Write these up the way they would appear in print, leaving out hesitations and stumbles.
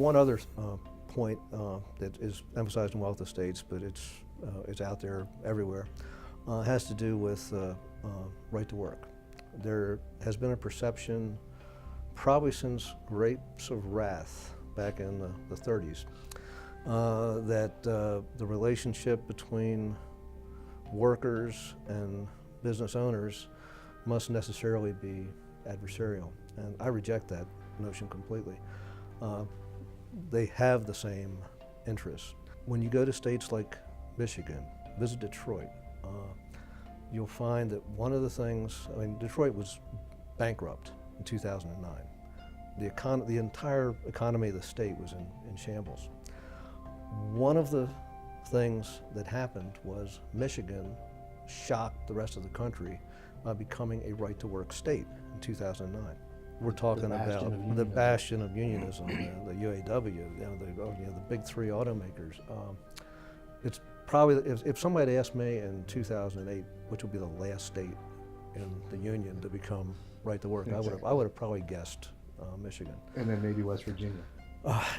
one other point that is emphasized in wealth estates, but it's out there everywhere, has to do with right to work. There has been a perception, probably since Grapes of Wrath back in the 30s, that the relationship between workers and business owners must necessarily be adversarial. And I reject that notion completely. They have the same interests. When you go to states like Michigan, visit Detroit, you'll find that one of the things, I mean, Detroit was bankrupt in 2009. The entire economy of the state was in shambles. One of the things that happened was Michigan shocked the rest of the country by becoming a right-to-work state in 2009. We're talking about the bastion of unionism, the UAW, the big three automakers. It's probably, if somebody had asked me in 2008, which would be the last state in the union to become right to work, exactly. I would have probably guessed Michigan. And then maybe West Virginia.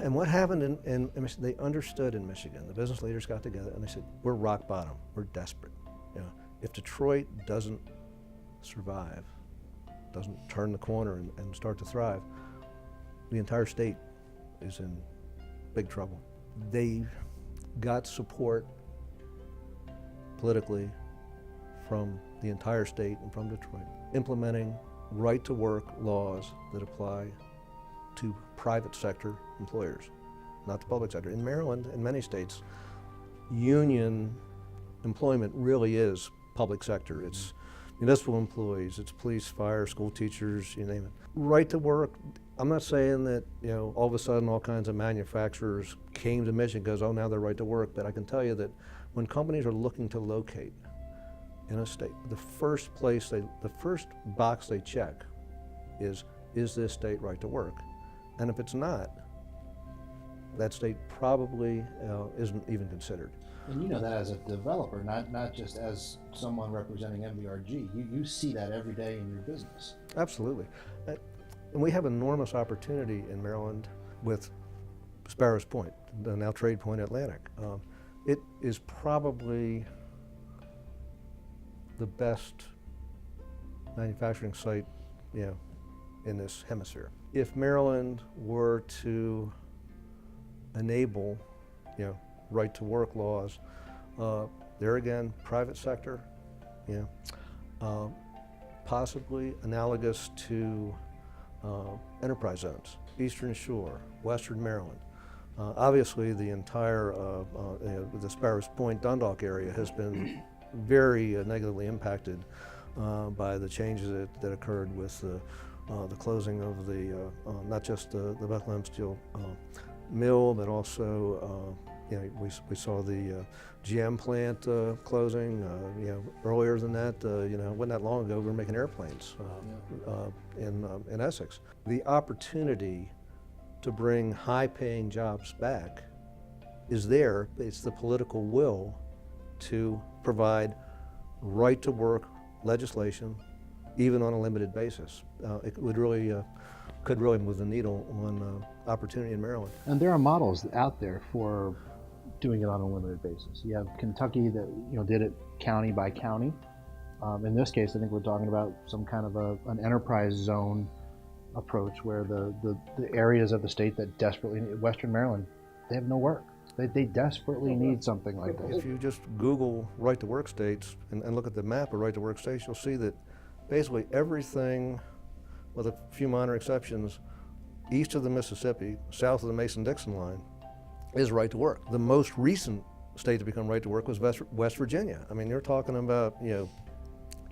And what happened in Michigan, they understood in Michigan, the business leaders got together and they said, we're rock bottom, we're desperate. You know, if Detroit doesn't survive, doesn't turn the corner and start to thrive, the entire state is in big trouble. They got support politically from the entire state and from Detroit, implementing right-to-work laws that apply to private sector employers, not the public sector. In Maryland, in many states, union employment really is public sector. It's municipal employees, it's police, fire, school teachers, you name it. Right to work, I'm not saying that, you know, all of a sudden all kinds of manufacturers came to Michigan because, oh, now they're right to work, but I can tell you that when companies are looking to locate in a state, the first box they check is this state right to work? And if it's not, that state probably isn't even considered. And you know that as a developer, not just as someone representing MBRG. You see that every day in your business. Absolutely. And we have enormous opportunity in Maryland with Sparrows Point, the now Trade Point Atlantic. It is probably the best manufacturing site, you know, in this hemisphere. If Maryland were to enable, you know, right-to-work laws, there again, private sector, you know, possibly analogous to enterprise zones, Eastern Shore, Western Maryland. Obviously, the entire the Sparrows Point, Dundalk area has been very negatively impacted by the changes that occurred with the closing of the not just the Bethlehem Steel mill, but also you know, we saw the GM plant closing. You know, earlier than that, you know, wasn't that long ago we were making airplanes in Essex. The opportunity to bring high-paying jobs back is there. It's the political will to provide right-to-work legislation, even on a limited basis. It would really could really move the needle on opportunity in Maryland. And there are models out there for doing it on a limited basis. You have Kentucky that, you know, did it county by county. In this case, I think we're talking about some kind of an enterprise zone approach where the areas of the state that desperately need, Western Maryland, they have no work. They desperately need something like that. If you just Google right-to-work states and look at the map of right-to-work states, you'll see that basically everything, with a few minor exceptions, east of the Mississippi, south of the Mason-Dixon line, is right to work. The most recent state to become right to work was West Virginia. I mean, you're talking about, you know,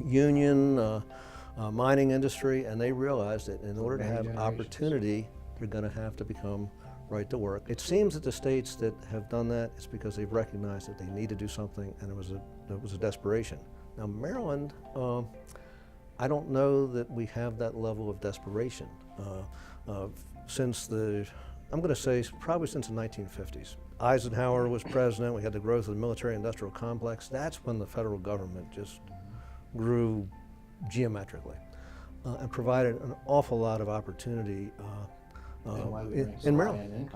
union, mining industry, and they realized that in order to have opportunity, they're going to have to become right to work. It seems that the states that have done that, it's because they've recognized that they need to do something, and it was a desperation. Now, Maryland, I don't know that we have that level of desperation since I'm going to say probably since the 1950s. Eisenhower was president, we had the growth of the military-industrial complex. That's when the federal government just grew geometrically and provided an awful lot of opportunity in Maryland.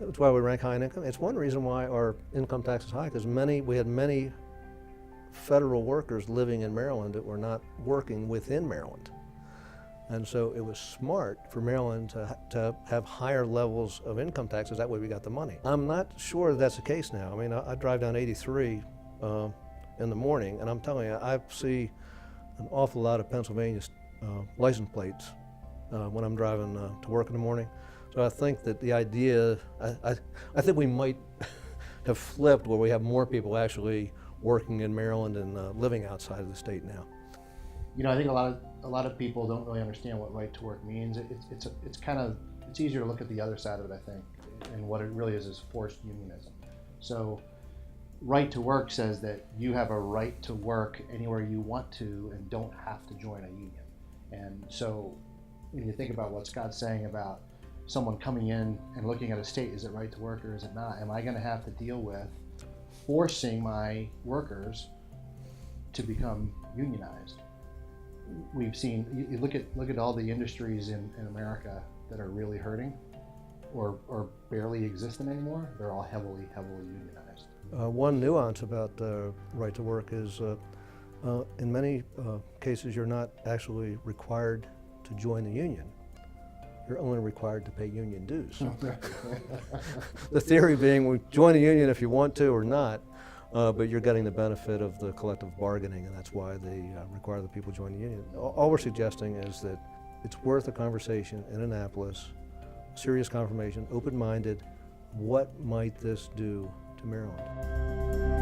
That's why we rank high in income. It's one reason why our income tax is high, because we had many federal workers living in Maryland that were not working within Maryland. And so it was smart for Maryland to have higher levels of income taxes. That way we got the money. I'm not sure that's the case now. I mean, I drive down 83 in the morning, and I'm telling you, I see an awful lot of Pennsylvania license plates when I'm driving to work in the morning. So I think that the idea, I think we might have flipped where we have more people actually working in Maryland and living outside of the state now. You know, I think a lot of people don't really understand what right to work means. It's easier to look at the other side of it, I think, and what it really is forced unionism. So right to work says that you have a right to work anywhere you want to and don't have to join a union. And so when you think about what Scott's saying about someone coming in and looking at a state, is it right to work or is it not? Am I going to have to deal with forcing my workers to become unionized? We've seen, you look at all the industries in America that are really hurting or barely existent anymore. They're all heavily unionized. One nuance about right to work is in many cases you're not actually required to join the union. You're only required to pay union dues. The theory being, we join the union if you want to or not, but you're getting the benefit of the collective bargaining, and that's why they require the people join the union. All we're suggesting is that it's worth a conversation in Annapolis, serious confirmation, open-minded. What might this do to Maryland?